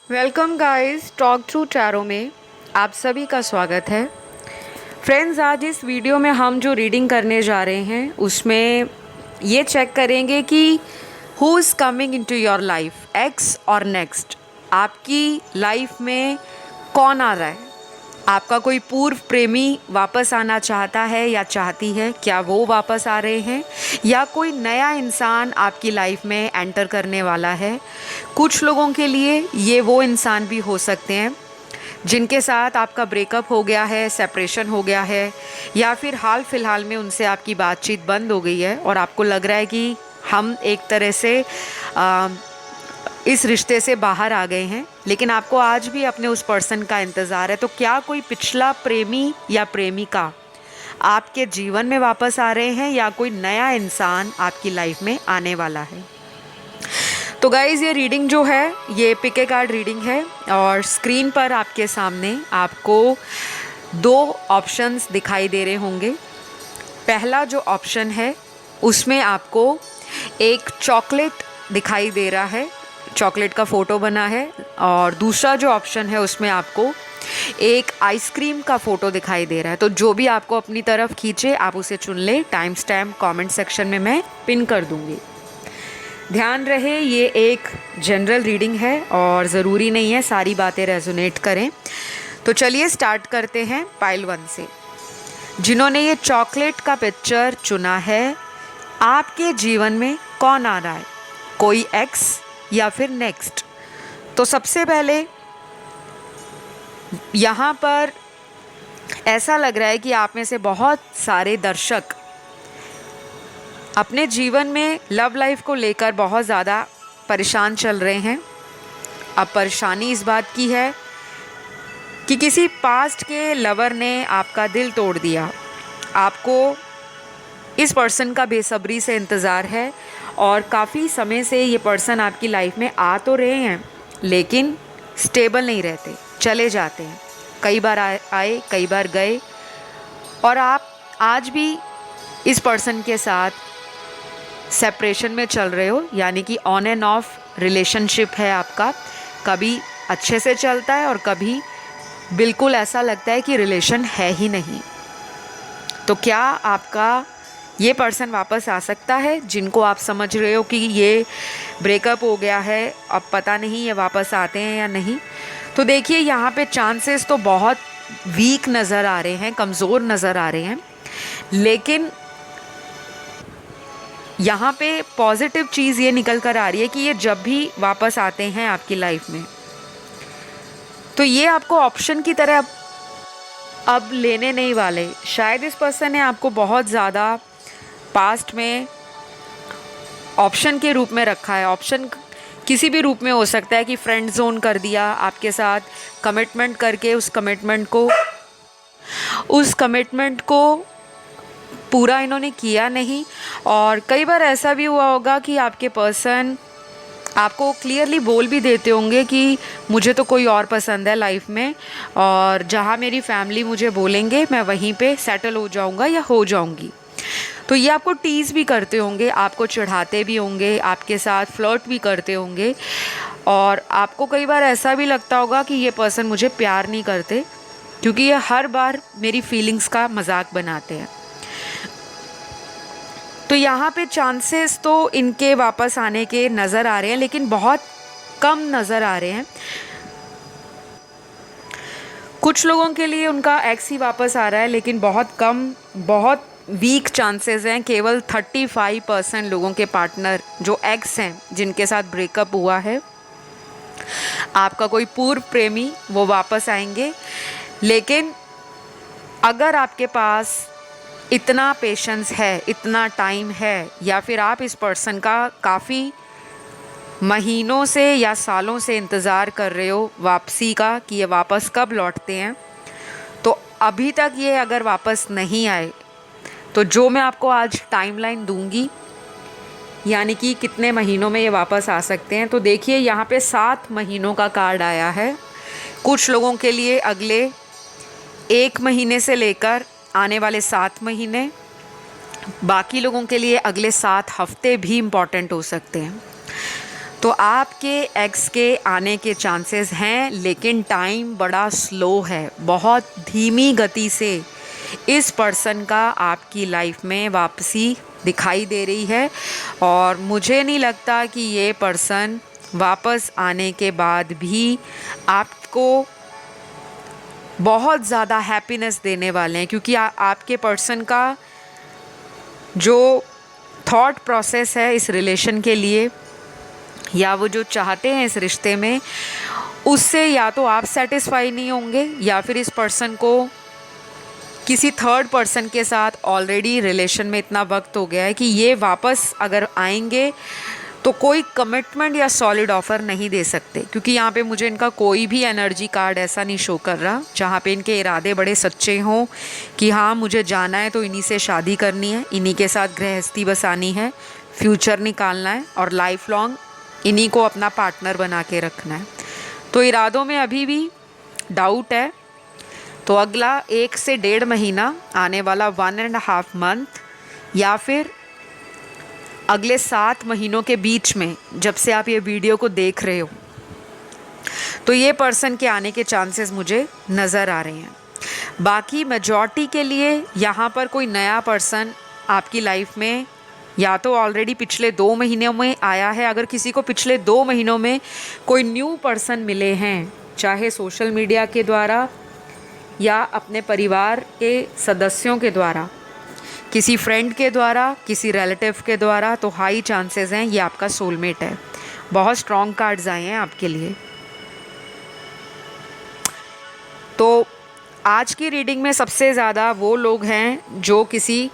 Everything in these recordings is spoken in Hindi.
Welcome guys, talk through tarot में आप सभी का स्वागत है। फ्रेंड्स, आज इस वीडियो में हम जो रीडिंग करने जा रहे हैं उसमें ये चेक करेंगे कि who is coming into your life, x और नेक्स्ट। आपकी लाइफ में कौन आ रहा है? आपका कोई पूर्व प्रेमी वापस आना चाहता है या चाहती है? क्या वो वापस आ रहे हैं या कोई नया इंसान आपकी लाइफ में एंटर करने वाला है? कुछ लोगों के लिए ये वो इंसान भी हो सकते हैं जिनके साथ आपका ब्रेकअप हो गया है, सेपरेशन हो गया है, या फिर हाल फिलहाल में उनसे आपकी बातचीत बंद हो गई है और आपको लग रहा है कि हम एक तरह से इस रिश्ते से बाहर आ गए हैं, लेकिन आपको आज भी अपने उस पर्सन का इंतज़ार है। तो क्या कोई पिछला प्रेमी या प्रेमिका आपके जीवन में वापस आ रहे हैं या कोई नया इंसान आपकी लाइफ में आने वाला है? तो गाइज़, ये रीडिंग जो है ये पिक ए कार्ड रीडिंग है और स्क्रीन पर आपके सामने आपको दो ऑप्शंस दिखाई दे रहे होंगे। पहला जो ऑप्शन है उसमें आपको एक चॉकलेट दिखाई दे रहा है, चॉकलेट का फ़ोटो बना है, और दूसरा जो ऑप्शन है उसमें आपको एक आइसक्रीम का फ़ोटो दिखाई दे रहा है। तो जो भी आपको अपनी तरफ खींचे आप उसे चुन लें। टाइम स्टैम्प कमेंट सेक्शन में मैं पिन कर दूँगी। ध्यान रहे, ये एक जनरल रीडिंग है और ज़रूरी नहीं है सारी बातें रेजोनेट करें। तो चलिए स्टार्ट करते हैं पाइल 1 से। जिन्होंने ये चॉकलेट का पिक्चर चुना है, आपके जीवन में कौन आ रहा है? कोई एक्स या फिर नेक्स्ट? तो सबसे पहले यहाँ पर ऐसा लग रहा है कि आप में से बहुत सारे दर्शक अपने जीवन में लव लाइफ को लेकर बहुत ज़्यादा परेशान चल रहे हैं। अब परेशानी इस बात की है कि किसी पास्ट के लवर ने आपका दिल तोड़ दिया। आपको इस पर्सन का बेसब्री से इंतज़ार है और काफ़ी समय से ये पर्सन आपकी लाइफ में आ तो रहे हैं लेकिन स्टेबल नहीं रहते, चले जाते हैं। कई बार आए, कई बार गए, और आप आज भी इस पर्सन के साथ सेपरेशन में चल रहे हो, यानी कि ऑन एंड ऑफ रिलेशनशिप है आपका। कभी अच्छे से चलता है और कभी बिल्कुल ऐसा लगता है कि रिलेशन है ही नहीं। तो क्या आपका ये पर्सन वापस आ सकता है? जिनको आप समझ रहे हो कि ये ब्रेकअप हो गया है, अब पता नहीं ये वापस आते हैं या नहीं। तो देखिए, यहाँ पे चांसेस तो बहुत वीक नज़र आ रहे हैं, कमज़ोर नज़र आ रहे हैं, लेकिन यहाँ पे पॉजिटिव चीज़ ये निकल कर आ रही है कि ये जब भी वापस आते हैं आपकी लाइफ में तो ये आपको ऑप्शन की तरह अब लेने नहीं वाले। शायद इस पर्सन ने आपको बहुत ज़्यादा पास्ट में ऑप्शन के रूप में रखा है। ऑप्शन किसी भी रूप में हो सकता है कि फ्रेंड जोन कर दिया आपके साथ, कमिटमेंट करके उस कमिटमेंट को पूरा इन्होंने किया नहीं। और कई बार ऐसा भी हुआ होगा कि आपके पर्सन आपको क्लियरली बोल भी देते होंगे कि मुझे तो कोई और पसंद है लाइफ में, और जहाँ मेरी फैमिली मुझे बोलेंगे मैं वहीं पे सेटल हो जाऊँगा या हो जाऊँगी। तो ये आपको टीज़ भी करते होंगे, आपको चिढ़ाते भी होंगे, आपके साथ फ्लर्ट भी करते होंगे, और आपको कई बार ऐसा भी लगता होगा कि ये पर्सन मुझे प्यार नहीं करते क्योंकि ये हर बार मेरी फीलिंग्स का मजाक बनाते हैं। तो यहाँ पे चांसेस तो इनके वापस आने के नज़र आ रहे हैं, लेकिन बहुत कम नज़र आ रहे हैं। कुछ लोगों के लिए उनका एक्स ही वापस आ रहा है, लेकिन बहुत कम, बहुत वीक चांसेस हैं। केवल 35% लोगों के पार्टनर जो एक्स हैं, जिनके साथ ब्रेकअप हुआ है, आपका कोई पूर्व प्रेमी, वो वापस आएंगे। लेकिन अगर आपके पास इतना पेशेंस है, इतना टाइम है, या फिर आप इस पर्सन का काफ़ी महीनों से या सालों से इंतज़ार कर रहे हो वापसी का कि ये वापस कब लौटते हैं, तो अभी तक ये अगर वापस नहीं आए तो जो मैं आपको आज टाइमलाइन दूंगी, यानी कि कितने महीनों में ये वापस आ सकते हैं, तो देखिए यहाँ पे 7 महीनों का कार्ड आया है। कुछ लोगों के लिए अगले 1 महीने से लेकर आने वाले 7 महीने, बाकी लोगों के लिए अगले 7 हफ्ते भी इम्पॉर्टेंट हो सकते हैं। तो आपके एक्स के आने के चांसेस हैं, लेकिन टाइम बड़ा स्लो है, बहुत धीमी गति से इस पर्सन का आपकी लाइफ में वापसी दिखाई दे रही है। और मुझे नहीं लगता कि ये पर्सन वापस आने के बाद भी आपको बहुत ज़्यादा हैप्पीनेस देने वाले हैं, क्योंकि आपके पर्सन का जो थॉट प्रोसेस है इस रिलेशन के लिए, या वो जो चाहते हैं इस रिश्ते में, उससे या तो आप सेटिस्फाई नहीं होंगे, या फिर इस पर्सन को किसी थर्ड पर्सन के साथ ऑलरेडी रिलेशन में इतना वक्त हो गया है कि ये वापस अगर आएंगे तो कोई कमिटमेंट या सॉलिड ऑफर नहीं दे सकते, क्योंकि यहाँ पे मुझे इनका कोई भी एनर्जी कार्ड ऐसा नहीं शो कर रहा जहाँ पे इनके इरादे बड़े सच्चे हों कि हाँ मुझे जाना है तो इन्हीं से शादी करनी है, इन्हीं के साथ गृहस्थी बसानी है, फ्यूचर निकालना है और लाइफ लॉन्ग इन्हीं को अपना पार्टनर बना के रखना है। तो इरादों में अभी भी डाउट है। तो अगला 1 से 1.5 महीना, आने वाला 1.5 मंथ, या फिर अगले 7 महीनों के बीच में जब से आप ये वीडियो को देख रहे हो, तो ये पर्सन के आने के चांसेस मुझे नज़र आ रहे हैं। बाकी मेजॉरिटी के लिए यहाँ पर कोई नया पर्सन आपकी लाइफ में या तो ऑलरेडी पिछले 2 महीनों में आया है। अगर किसी को पिछले 2 महीनों में कोई न्यू पर्सन मिले हैं, चाहे सोशल मीडिया के द्वारा या अपने परिवार के सदस्यों के द्वारा, किसी फ्रेंड के द्वारा, किसी रिलेटिव के द्वारा, तो हाई चांसेस हैं ये आपका सोलमेट है। बहुत स्ट्रॉन्ग कार्ड्स आए हैं आपके लिए। तो आज की रीडिंग में सबसे ज़्यादा वो लोग हैं जो किसी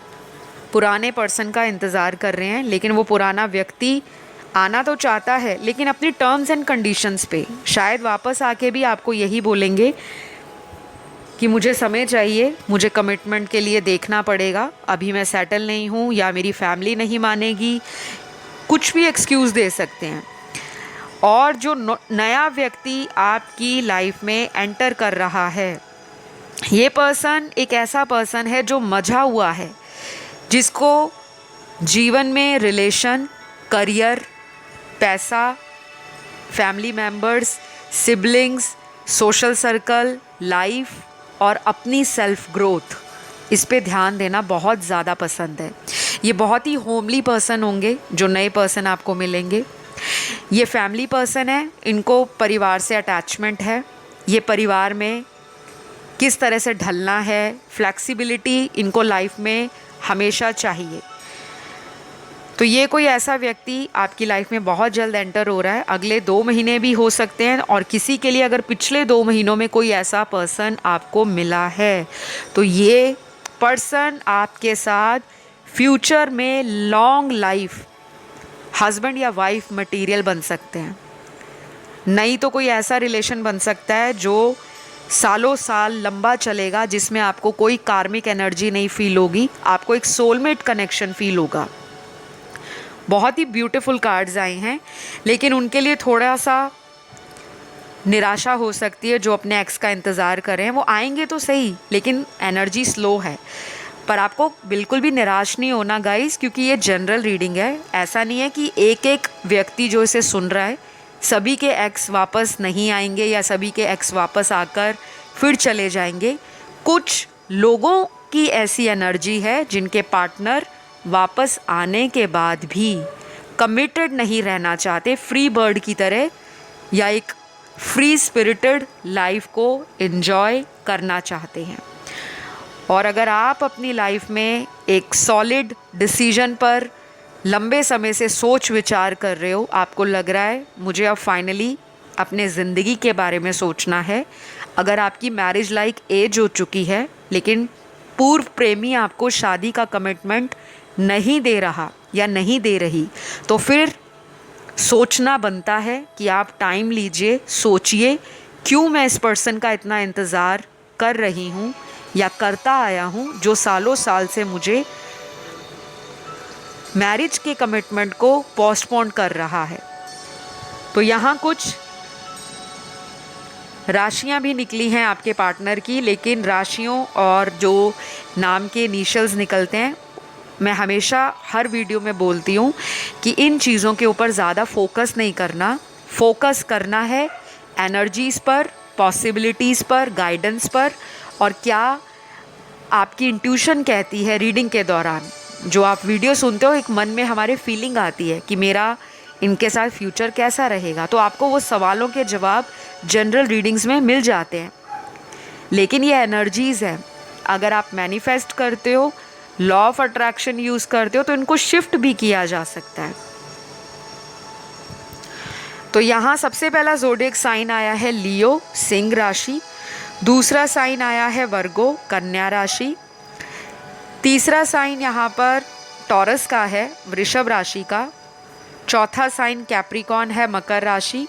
पुराने पर्सन का इंतज़ार कर रहे हैं, लेकिन वो पुराना व्यक्ति आना तो चाहता है लेकिन अपनी टर्म्स एंड कंडीशंस पे। शायद वापस आके भी आपको यही बोलेंगे कि मुझे समय चाहिए, मुझे कमिटमेंट के लिए देखना पड़ेगा, अभी मैं सेटल नहीं हूँ, या मेरी फैमिली नहीं मानेगी, कुछ भी एक्सक्यूज़ दे सकते हैं। और जो नया व्यक्ति आपकी लाइफ में एंटर कर रहा है, ये पर्सन एक ऐसा पर्सन है जो मजा हुआ है, जिसको जीवन में रिलेशन, करियर, पैसा, family members, siblings, social circle, life और अपनी सेल्फ ग्रोथ, इस पे ध्यान देना बहुत ज़्यादा पसंद है। ये बहुत ही होमली पर्सन होंगे जो नए पर्सन आपको मिलेंगे। ये फैमिली पर्सन है, इनको परिवार से अटैचमेंट है। ये परिवार में किस तरह से ढलना है, फ्लेक्सिबिलिटी इनको लाइफ में हमेशा चाहिए। तो ये कोई ऐसा व्यक्ति आपकी लाइफ में बहुत जल्द एंटर हो रहा है, अगले 2 महीने भी हो सकते हैं। और किसी के लिए अगर पिछले 2 महीनों में कोई ऐसा पर्सन आपको मिला है, तो ये पर्सन आपके साथ फ्यूचर में लॉन्ग लाइफ हस्बैंड या वाइफ मटेरियल बन सकते हैं। नहीं तो कोई ऐसा रिलेशन बन सकता है जो सालों साल लंबा चलेगा, जिसमें आपको कोई कार्मिक एनर्जी नहीं फील होगी, आपको एक सोलमेट कनेक्शन फील होगा। बहुत ही ब्यूटीफुल कार्ड्स आए हैं, लेकिन उनके लिए थोड़ा सा निराशा हो सकती है जो अपने एक्स का इंतज़ार कर रहे हैं। वो आएंगे तो सही, लेकिन एनर्जी स्लो है। पर आपको बिल्कुल भी निराश नहीं होना गाइस, क्योंकि ये जनरल रीडिंग है। ऐसा नहीं है कि एक एक व्यक्ति जो इसे सुन रहा है सभी के एक्स वापस नहीं आएंगे या सभी के एक्स वापस आकर फिर चले जाएंगे। कुछ लोगों की ऐसी एनर्जी है जिनके पार्टनर वापस आने के बाद भी कमिटेड नहीं रहना चाहते, फ्री बर्ड की तरह, या एक फ्री स्पिरिटेड लाइफ को एंजॉय करना चाहते हैं। और अगर आप अपनी लाइफ में एक सॉलिड डिसीजन पर लंबे समय से सोच विचार कर रहे हो, आपको लग रहा है मुझे अब फाइनली अपने ज़िंदगी के बारे में सोचना है, अगर आपकी मैरिज लाइक एज हो चुकी है लेकिन पूर्व प्रेमी आपको शादी का कमिटमेंट नहीं दे रहा या नहीं दे रही, तो फिर सोचना बनता है कि आप टाइम लीजिए, सोचिए क्यों मैं इस पर्सन का इतना इंतज़ार कर रही हूँ या करता आया हूँ, जो सालों साल से मुझे मैरिज के कमिटमेंट को पोस्टपोन कर रहा है। तो यहाँ कुछ राशियाँ भी निकली हैं आपके पार्टनर की, लेकिन राशियों और जो नाम के इनिशियल्स निकलते हैं, मैं हमेशा हर वीडियो में बोलती हूँ कि इन चीज़ों के ऊपर ज़्यादा फोकस नहीं करना, फोकस करना है एनर्जीज़ पर, पॉसिबिलिटीज़ पर, गाइडेंस पर, और क्या आपकी इंट्यूशन कहती है रीडिंग के दौरान। जो आप वीडियो सुनते हो, एक मन में हमारे फीलिंग आती है कि मेरा इनके साथ फ्यूचर कैसा रहेगा, तो आपको वो सवालों के जवाब जनरल रीडिंग्स में मिल जाते हैं। लेकिन ये एनर्जीज़ है, अगर आप मैनिफेस्ट करते हो, लॉ ऑफ अट्रैक्शन यूज़ करते हो, तो इनको शिफ्ट भी किया जा सकता है। तो यहाँ सबसे पहला ज़ोडिएक साइन आया है लियो, सिंह राशि। दूसरा साइन आया है वर्गो, कन्या राशि। तीसरा साइन यहाँ पर टॉरस का है, वृषभ राशि का। चौथा साइन कैप्रिकॉन है, मकर राशि।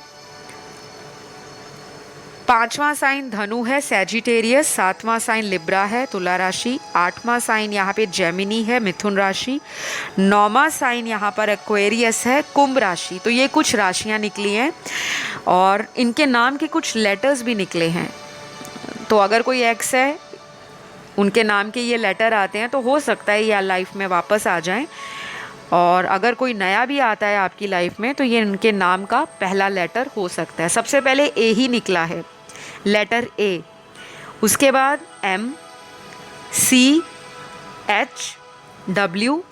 पांचवा साइन धनु है, सैजिटेरियस। सातवां साइन लिब्रा है, तुला राशि। आठवां साइन यहाँ पे जेमिनी है, मिथुन राशि। नौवां साइन यहाँ पर एक्वेरियस है, कुंभ राशि। तो ये कुछ राशियाँ निकली हैं और इनके नाम के कुछ लेटर्स भी निकले हैं। तो अगर कोई एक्स है, उनके नाम के ये लेटर आते हैं, तो हो सकता है ये लाइफ में वापस आ जाएं। और अगर कोई नया भी आता है आपकी लाइफ में, तो ये इनके नाम का पहला लेटर हो सकता है। सबसे पहले ए ही निकला है, लेटर ए। उसके बाद M, C, H, W,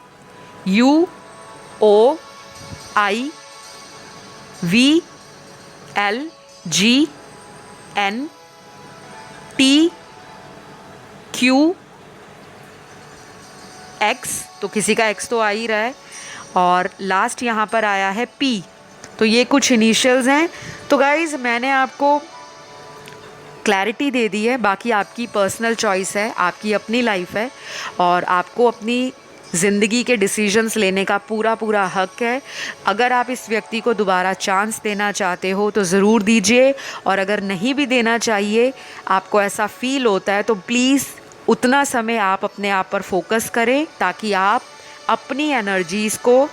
U, O, I, V, L, G, N, T, Q, X, तो किसी का एक्स तो आ ही रहा है, और लास्ट यहाँ पर आया है पी। तो ये कुछ इनिशियल्स हैं। तो गाइज़, मैंने आपको क्लैरिटी दे दी है, बाकी आपकी पर्सनल चॉइस है, आपकी अपनी लाइफ है और आपको अपनी ज़िंदगी के डिसीजंस लेने का पूरा पूरा हक है। अगर आप इस व्यक्ति को दोबारा चांस देना चाहते हो तो ज़रूर दीजिए, और अगर नहीं भी देना चाहिए, आपको ऐसा फील होता है, तो प्लीज़ उतना समय आप अपने आप पर फोकस करें ताकि आप अपनी एनर्जीज़ को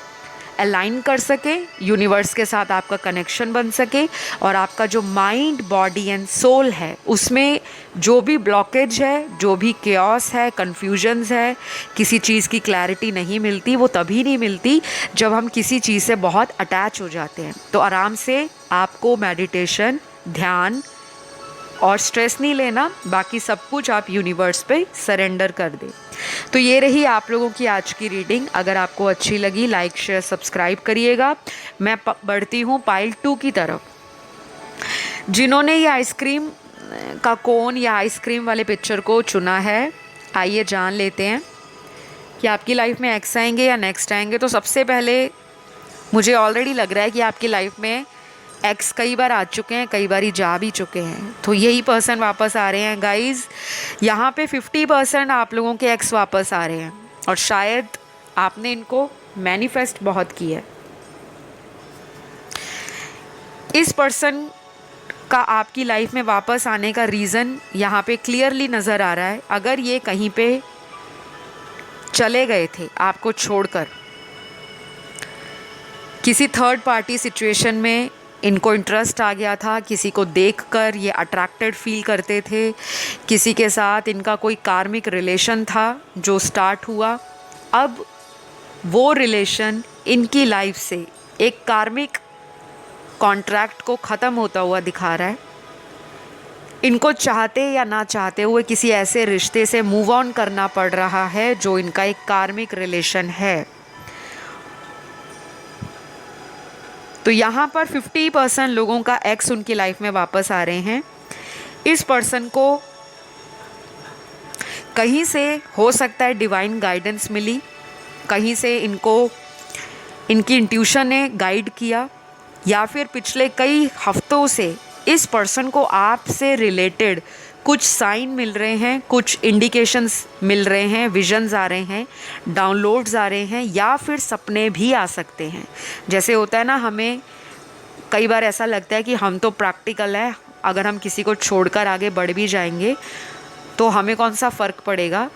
अलाइन कर सकें, यूनिवर्स के साथ आपका कनेक्शन बन सके, और आपका जो माइंड, बॉडी एंड सोल है, उसमें जो भी ब्लॉकेज है, जो भी केओस है, कन्फ्यूजन्स है, किसी चीज़ की क्लैरिटी नहीं मिलती, वो तभी नहीं मिलती जब हम किसी चीज़ से बहुत अटैच हो जाते हैं। तो आराम से आपको मेडिटेशन, ध्यान और स्ट्रेस नहीं लेना, बाकी सब कुछ आप यूनिवर्स पे सरेंडर कर दें। तो ये रही आप लोगों की आज की रीडिंग। अगर आपको अच्छी लगी, लाइक, शेयर, सब्सक्राइब करिएगा। मैं बढ़ती हूँ पाइल 2 की तरफ। जिन्होंने ये आइसक्रीम का कोन या आइसक्रीम वाले पिक्चर को चुना है, आइए जान लेते हैं कि आपकी लाइफ में एक्स आएंगे या नेक्स्ट आएंगे। तो सबसे पहले मुझे ऑलरेडी लग रहा है कि आपकी लाइफ में एक्स कई बार आ चुके हैं, कई बार ही जा भी चुके हैं, तो यही पर्सन वापस आ रहे हैं गाइज़। यहाँ पे 50% आप लोगों के एक्स वापस आ रहे हैं, और शायद आपने इनको मैनिफेस्ट बहुत किया है। इस पर्सन का आपकी लाइफ में वापस आने का रीज़न यहाँ पे क्लियरली नज़र आ रहा है। अगर ये कहीं पे चले गए थे आपको छोड़कर, किसी थर्ड पार्टी सिचुएशन में इनको इंटरेस्ट आ गया था, किसी को देखकर ये अट्रैक्टेड फील करते थे, किसी के साथ इनका कोई कार्मिक रिलेशन था जो स्टार्ट हुआ, अब वो रिलेशन इनकी लाइफ से एक कार्मिक कॉन्ट्रैक्ट को ख़त्म होता हुआ दिखा रहा है। इनको चाहते या ना चाहते हुए किसी ऐसे रिश्ते से मूव ऑन करना पड़ रहा है जो इनका एक कार्मिक रिलेशन है। तो यहाँ पर 50% लोगों का एक्स उनकी लाइफ में वापस आ रहे हैं। इस पर्सन को कहीं से हो सकता है डिवाइन गाइडेंस मिली, कहीं से इनको इनकी इंट्यूशन ने गाइड किया, या फिर पिछले कई हफ्तों से इस पर्सन को आपसे रिलेटेड कुछ साइन मिल रहे हैं, कुछ इंडिकेशंस मिल रहे हैं, विजन्स आ रहे हैं, डाउनलोड्स आ रहे हैं, या फिर सपने भी आ सकते हैं। जैसे होता है ना, हमें कई बार ऐसा लगता है कि हम तो प्रैक्टिकल है, अगर हम किसी को छोड़कर आगे बढ़ भी जाएंगे तो हमें कौन सा फ़र्क पड़ेगा।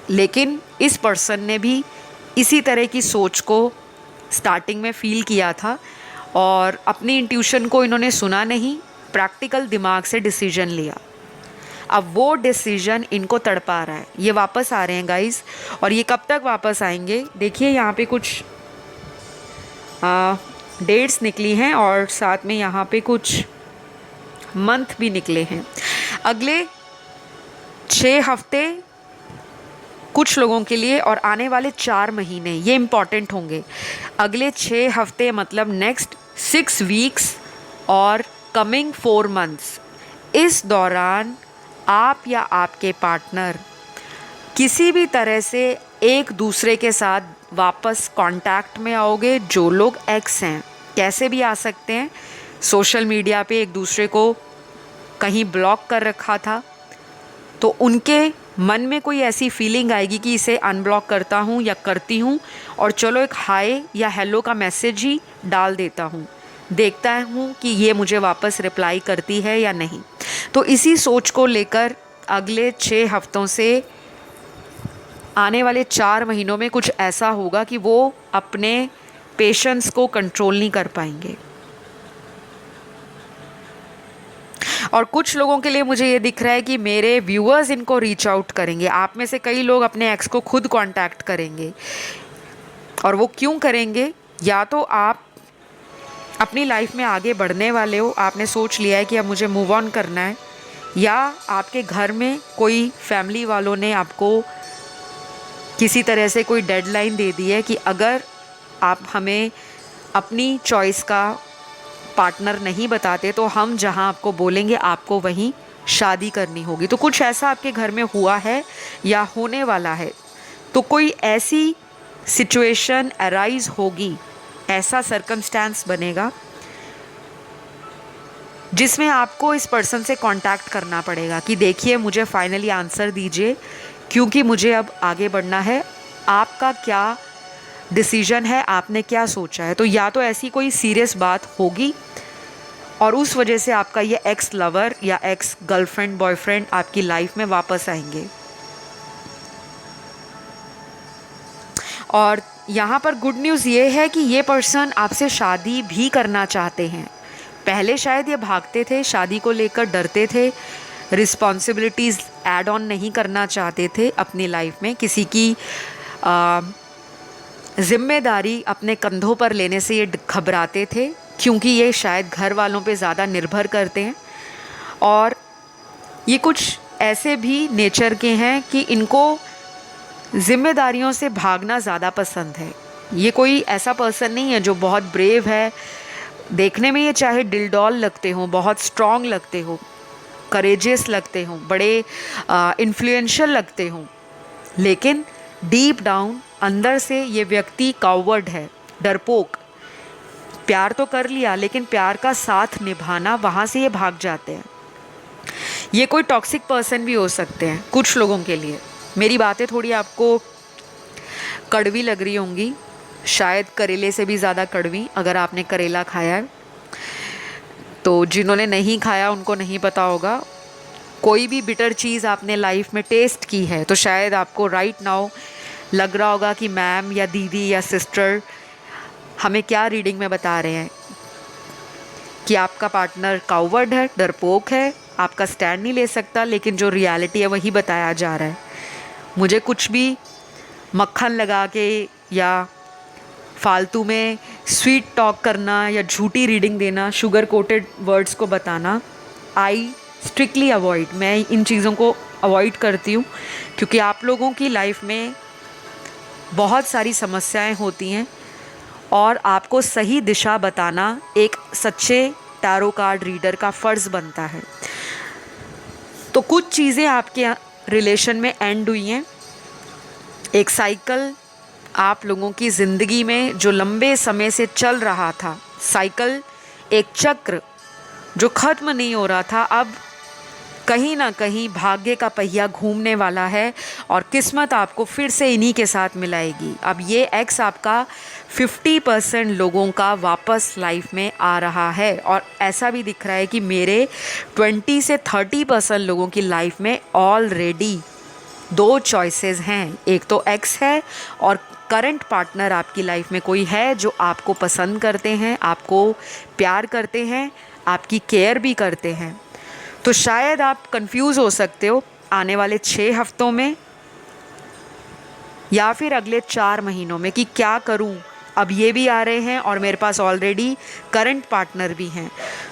लेकिन इस पर्सन ने भी इसी तरह की सोच को स्टार्टिंग में फ़ील किया था, और अपनी इंट्यूशन को इन्होंने सुना नहीं, प्रैक्टिकल दिमाग से डिसीजन लिया। अब वो डिसीजन इनको तड़पा रहा है। ये वापस आ रहे हैं गाइस, और ये कब तक वापस आएंगे? देखिए यहाँ पे कुछ डेट्स निकली हैं और साथ में यहाँ पे कुछ मंथ भी निकले हैं। अगले 6 हफ्ते कुछ लोगों के लिए और आने वाले 4 महीने ये इम्पॉर्टेंट होंगे। अगले 6 हफ्ते मतलब नेक्स्ट 6 वीक्स और कमिंग 4 मंथ्स, इस दौरान आप या आपके पार्टनर किसी भी तरह से एक दूसरे के साथ वापस कांटेक्ट में आओगे। जो लोग एक्स हैं, कैसे भी आ सकते हैं, सोशल मीडिया पे एक दूसरे को कहीं ब्लॉक कर रखा था तो उनके मन में कोई ऐसी फीलिंग आएगी कि इसे अनब्लॉक करता हूँ या करती हूँ और चलो एक हाय या हेलो का मैसेज ही डाल देता हूँ, देखता हूँ कि ये मुझे वापस रिप्लाई करती है या नहीं। तो इसी सोच को लेकर अगले 6 हफ्तों से आने वाले 4 महीनों में कुछ ऐसा होगा कि वो अपने पेशेंस को कंट्रोल नहीं कर पाएंगे। और कुछ लोगों के लिए मुझे ये दिख रहा है कि मेरे व्यूअर्स इनको रीच आउट करेंगे। आप में से कई लोग अपने एक्स को खुद कांटेक्ट करेंगे। और वो क्यों करेंगे? या तो आप अपनी लाइफ में आगे बढ़ने वाले हो, आपने सोच लिया है कि अब मुझे मूव ऑन करना है, या आपके घर में कोई फैमिली वालों ने आपको किसी तरह से कोई डेडलाइन दे दी है कि अगर आप हमें अपनी चॉइस का पार्टनर नहीं बताते तो हम जहां आपको बोलेंगे आपको वहीं शादी करनी होगी। तो कुछ ऐसा आपके घर में हुआ है या होने वाला है। तो कोई ऐसी सिचुएशन अराइज होगी, ऐसा सर्कमस्टेंस बनेगा जिसमें आपको इस पर्सन से कांटेक्ट करना पड़ेगा कि देखिए मुझे फाइनली आंसर दीजिए, क्योंकि मुझे अब आगे बढ़ना है। आपका क्या डिसीजन है, आपने क्या सोचा है? तो या तो ऐसी कोई सीरियस बात होगी और उस वजह से आपका ये एक्स लवर या एक्स गर्लफ्रेंड बॉयफ्रेंड आपकी लाइफ में वापस आएंगे। और यहाँ पर गुड न्यूज़ ये है कि ये पर्सन आपसे शादी भी करना चाहते हैं। पहले शायद ये भागते थे, शादी को लेकर डरते थे, रिस्पॉन्सिबिलिटीज़ ऐड ऑन नहीं करना चाहते थे अपनी लाइफ में, किसी की जिम्मेदारी अपने कंधों पर लेने से ये घबराते थे, क्योंकि ये शायद घर वालों पे ज़्यादा निर्भर करते हैं। और ये कुछ ऐसे भी नेचर के हैं कि इनको जिम्मेदारियों से भागना ज़्यादा पसंद है। ये कोई ऐसा पर्सन नहीं है जो बहुत ब्रेव है। देखने में ये चाहे डिलडॉल लगते हों, बहुत स्ट्रॉन्ग लगते हो, करेजियस लगते हों, बड़े इन्फ्लुएंशियल लगते हों, लेकिन डीप डाउन अंदर से ये व्यक्ति कावर्ड है, डरपोक। प्यार तो कर लिया लेकिन प्यार का साथ निभाना, वहाँ से ये भाग जाते हैं। ये कोई टॉक्सिक पर्सन भी हो सकते हैं कुछ लोगों के लिए। मेरी बातें थोड़ी आपको कड़वी लग रही होंगी, शायद करेले से भी ज़्यादा कड़वी, अगर आपने करेला खाया है। तो जिन्होंने नहीं खाया उनको नहीं पता होगा। कोई भी बिटर चीज़ आपने लाइफ में टेस्ट की है तो शायद आपको राइट नाउ लग रहा होगा कि मैम या दीदी या सिस्टर हमें क्या रीडिंग में बता रहे हैं कि आपका पार्टनर कावर्ड है, डरपोक है, आपका स्टैंड नहीं ले सकता। लेकिन जो रियलिटी है वही बताया जा रहा है। मुझे कुछ भी मक्खन लगा के या फालतू में स्वीट टॉक करना या झूठी रीडिंग देना, शुगर कोटेड वर्ड्स को बताना, आई स्ट्रिक्टली अवॉइड। मैं इन चीज़ों को अवॉइड करती हूँ क्योंकि आप लोगों की लाइफ में बहुत सारी समस्याएं होती हैं और आपको सही दिशा बताना एक सच्चे टैरो कार्ड रीडर का फ़र्ज़ बनता है। तो कुछ चीज़ें आपके रिलेशन में एंड हुई हैं। एक साइकिल आप लोगों की ज़िंदगी में जो लंबे समय से चल रहा था, साइकिल एक चक्र जो ख़त्म नहीं हो रहा था, अब कहीं ना कहीं भाग्य का पहिया घूमने वाला है और किस्मत आपको फिर से इन्हीं के साथ मिलाएगी। अब ये एक्स आपका 50% लोगों का वापस लाइफ में आ रहा है और ऐसा भी दिख रहा है कि मेरे 20 से 30% लोगों की लाइफ में ऑलरेडी 2 चॉइसेस हैं। एक तो एक्स है और करंट पार्टनर आपकी लाइफ में कोई है जो आपको पसंद करते हैं, आपको प्यार करते हैं, आपकी केयर भी करते हैं। तो तो शायद आप कंफ्यूज हो सकते हो आने वाले 6 हफ्तों में या फिर अगले 4 महीनों में कि क्या करूं। अब ये भी आ रहे हैं और मेरे पास ऑलरेडी करंट पार्टनर भी हैं,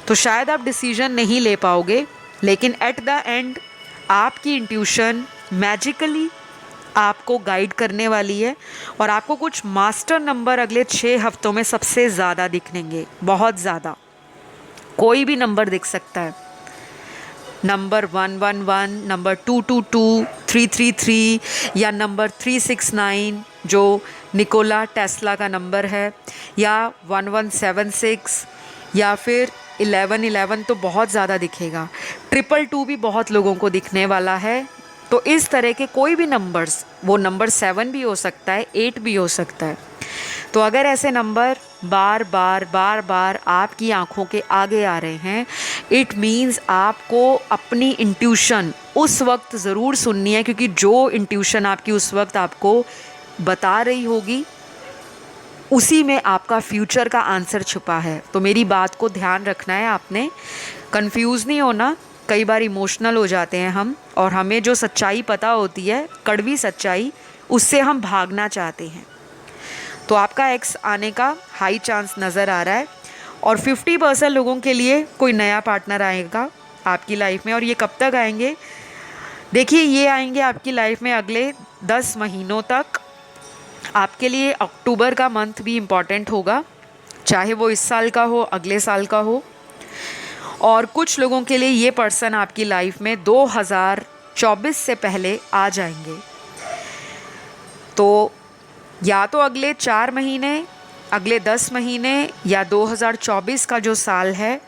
तो शायद आप डिसीजन नहीं ले पाओगे। लेकिन एट द एंड आपकी इंट्यूशन मैजिकली आपको गाइड करने वाली है और आपको कुछ मास्टर नंबर अगले 6 हफ्तों में सबसे ज़्यादा दिखेंगे, बहुत ज़्यादा। कोई भी नंबर दिख सकता है, नंबर 111, नंबर 222, 333 या नंबर 369 जो निकोला टेस्ला का नंबर है, या 1176 या फिर 1111 तो बहुत ज़्यादा दिखेगा। 222 भी बहुत लोगों को दिखने वाला है। तो इस तरह के कोई भी नंबर्स, वो नंबर 7 भी हो सकता है, 8 भी हो सकता है। तो अगर ऐसे नंबर बार बार आपकी आंखों के आगे आ रहे हैं, इट मीन्स आपको अपनी इंट्यूशन उस वक्त ज़रूर सुननी है, क्योंकि जो इंट्यूशन आपकी उस वक्त आपको बता रही होगी उसी में आपका फ्यूचर का आंसर छुपा है। तो मेरी बात को ध्यान रखना है आपने, कंफ्यूज नहीं होना। कई बार इमोशनल हो जाते हैं हम, और हमें जो सच्चाई पता होती है, कड़वी सच्चाई, उससे हम भागना चाहते हैं। तो आपका एक्स आने का हाई चांस नज़र आ रहा है, और 50% लोगों के लिए कोई नया पार्टनर आएगा आपकी लाइफ में। और ये कब तक आएंगे? देखिए, ये आएंगे आपकी लाइफ में अगले 10 महीनों तक। आपके लिए अक्टूबर का मंथ भी इम्पॉर्टेंट होगा, चाहे वो इस साल का हो, अगले साल का हो। और कुछ लोगों के लिए ये पर्सन आपकी लाइफ में 2024 से पहले आ जाएंगे। तो या तो अगले 4 महीने, अगले 10 महीने, या 2024 का जो साल है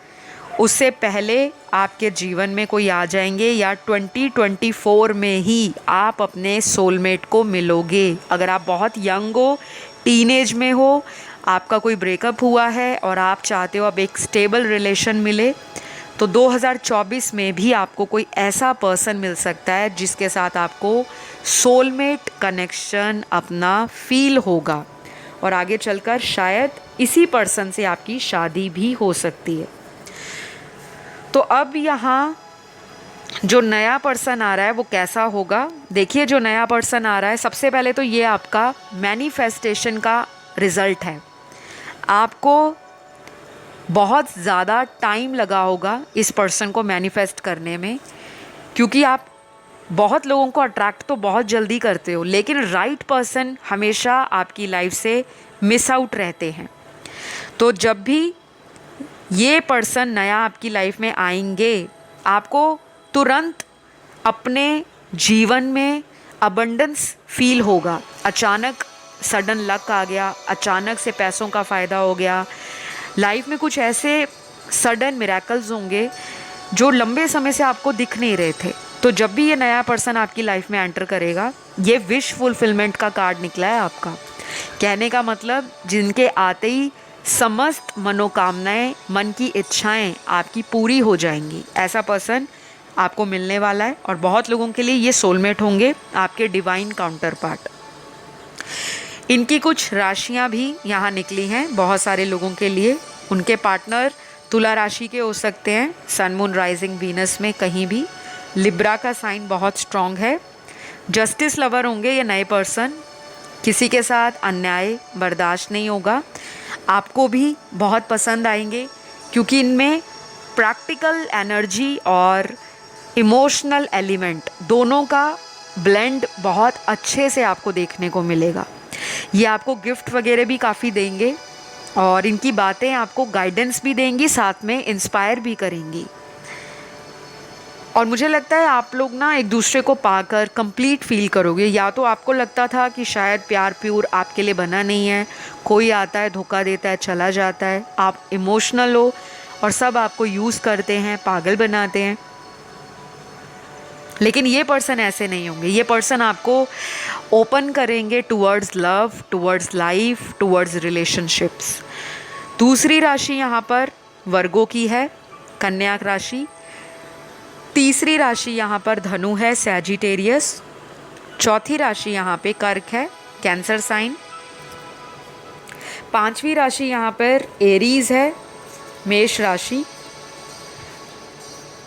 उससे पहले आपके जीवन में कोई आ जाएंगे, या 2024 में ही आप अपने सोलमेट को मिलोगे। अगर आप बहुत यंग हो, टीनेज में हो, आपका कोई ब्रेकअप हुआ है और आप चाहते हो अब एक स्टेबल रिलेशन मिले, तो 2024 में भी आपको कोई ऐसा पर्सन मिल सकता है जिसके साथ आपको सोलमेट कनेक्शन अपना फील होगा, और आगे चलकर शायद इसी पर्सन से आपकी शादी भी हो सकती है। तो अब यहाँ जो नया पर्सन आ रहा है वो कैसा होगा? देखिए, जो नया पर्सन आ रहा है, सबसे पहले तो ये आपका मैनिफेस्टेशन का रिज़ल्ट है। आपको बहुत ज़्यादा टाइम लगा होगा इस पर्सन को मैनिफेस्ट करने में, क्योंकि आप बहुत लोगों को अट्रैक्ट तो बहुत जल्दी करते हो, लेकिन राइट पर्सन हमेशा आपकी लाइफ से मिस आउट रहते हैं। तो जब भी ये पर्सन नया आपकी लाइफ में आएंगे, आपको तुरंत अपने जीवन में अबंडेंस फील होगा। अचानक सडन लक आ गया, अचानक से पैसों का फ़ायदा हो गया, लाइफ में कुछ ऐसे सडन मिरेकल्स होंगे जो लंबे समय से आपको दिख नहीं रहे थे। तो जब भी ये नया पर्सन आपकी लाइफ में एंटर करेगा, ये विश फुलफिलमेंट का कार्ड निकला है आपका। कहने का मतलब, जिनके आते ही समस्त मनोकामनाएं, मन की इच्छाएं आपकी पूरी हो जाएंगी, ऐसा पर्सन आपको मिलने वाला है। और बहुत लोगों के लिए ये सोलमेट होंगे, आपके डिवाइन काउंटर पार्ट। इनकी कुछ राशियां भी यहाँ निकली हैं बहुत सारे लोगों के लिए। उनके पार्टनर तुला राशि के हो सकते हैं, सन मून राइजिंग वीनस में कहीं भी। लिब्रा का साइन बहुत स्ट्रॉन्ग है। जस्टिस लवर होंगे ये नए पर्सन, किसी के साथ अन्याय बर्दाश्त नहीं होगा। आपको भी बहुत पसंद आएंगे, क्योंकि इनमें प्रैक्टिकल एनर्जी और इमोशनल एलिमेंट दोनों का ब्लेंड बहुत अच्छे से आपको देखने को मिलेगा। ये आपको गिफ्ट वगैरह भी काफ़ी देंगे, और इनकी बातें आपको गाइडेंस भी देंगी, साथ में इंस्पायर भी करेंगी। और मुझे लगता है आप लोग ना एक दूसरे को पाकर कंप्लीट फील करोगे। या तो आपको लगता था कि शायद प्यार प्योर आपके लिए बना नहीं है, कोई आता है धोखा देता है चला जाता है, आप इमोशनल हो और सब आपको यूज़ करते हैं, पागल बनाते हैं। लेकिन ये पर्सन ऐसे नहीं होंगे। ये पर्सन आपको ओपन करेंगे towards love, towards life, towards relationships. दूसरी राशि यहाँ पर वर्गो की है, कन्या राशि। तीसरी राशि यहाँ पर धनु है, सैजिटेरियस। चौथी राशि यहाँ पे कर्क है, कैंसर साइन। पांचवी राशि यहाँ पर एरीज है, मेष राशि।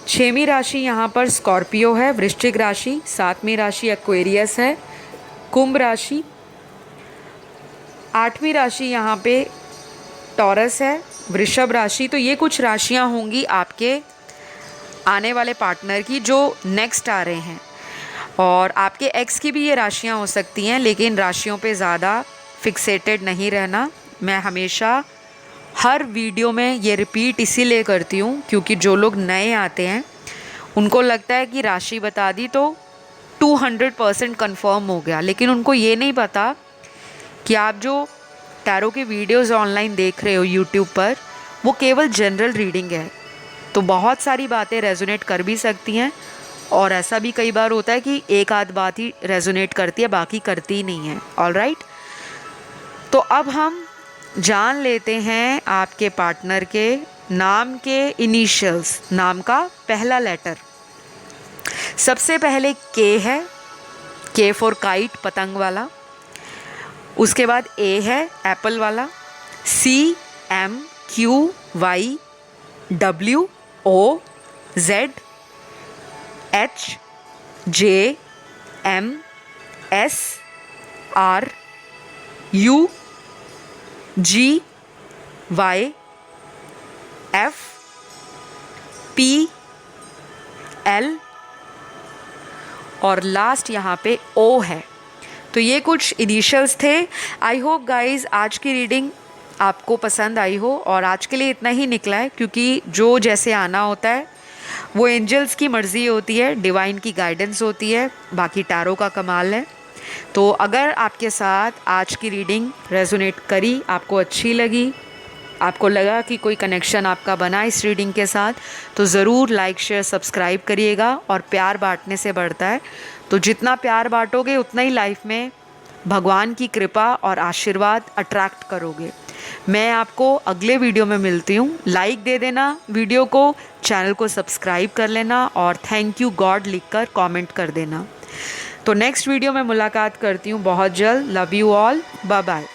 6वीं राशि यहाँ पर स्कॉर्पियो है, वृश्चिक राशि, 7वीं राशि एक्वेरियस है, कुंभ राशि, 8वीं राशि यहाँ पे टॉरस है, वृषभ राशि। तो ये कुछ राशियाँ होंगी आपके आने वाले पार्टनर की जो नेक्स्ट आ रहे हैं, और आपके एक्स की भी ये राशियाँ हो सकती हैं, लेकिन राशियों पे ज़्यादा फिक्सेटेड नहीं रहना। मैं हमेशा हर वीडियो में ये रिपीट इसीलिए करती हूँ क्योंकि जो लोग नए आते हैं उनको लगता है कि राशि बता दी तो 200% कन्फर्म हो गया, लेकिन उनको ये नहीं पता कि आप जो टैरो के वीडियोस ऑनलाइन देख रहे हो यूट्यूब पर, वो केवल जनरल रीडिंग है। तो बहुत सारी बातें रेजोनेट कर भी सकती हैं, और ऐसा भी कई बार होता है कि एक आध बात ही रेजोनेट करती है, बाकी करती ही नहीं है। ऑलराइट, तो अब हम जान लेते हैं आपके पार्टनर के नाम के इनिशियल्स, नाम का पहला लेटर। सबसे पहले के है, के फॉर काइट, पतंग वाला। उसके बाद ए है, एप्पल वाला। C, M, Q, Y, W, O, Z, H, J, M, S, R, U, G, Y, F, P, L, और लास्ट यहाँ पे ओ है। तो ये कुछ इनिशियल्स थे। आई होप गाइज आज की रीडिंग आपको पसंद आई हो, और आज के लिए इतना ही निकला है क्योंकि जो जैसे आना होता है वो एंजल्स की मर्ज़ी होती है, डिवाइन की गाइडेंस होती है, बाकी टैरो का कमाल है। तो अगर आपके साथ आज की रीडिंग रेजोनेट करी, आपको अच्छी लगी, आपको लगा कि कोई कनेक्शन आपका बना इस रीडिंग के साथ, तो ज़रूर लाइक, शेयर, सब्सक्राइब करिएगा। और प्यार बांटने से बढ़ता है, तो जितना प्यार बांटोगे उतना ही लाइफ में भगवान की कृपा और आशीर्वाद अट्रैक्ट करोगे। मैं आपको अगले वीडियो में मिलती हूँ। लाइक दे देना वीडियो को, चैनल को सब्सक्राइब कर लेना, और थैंक यू गॉड लिखकर कमेंट कर देना। तो नेक्स्ट वीडियो में मुलाकात करती हूँ बहुत जल्द। Love you all, bye bye.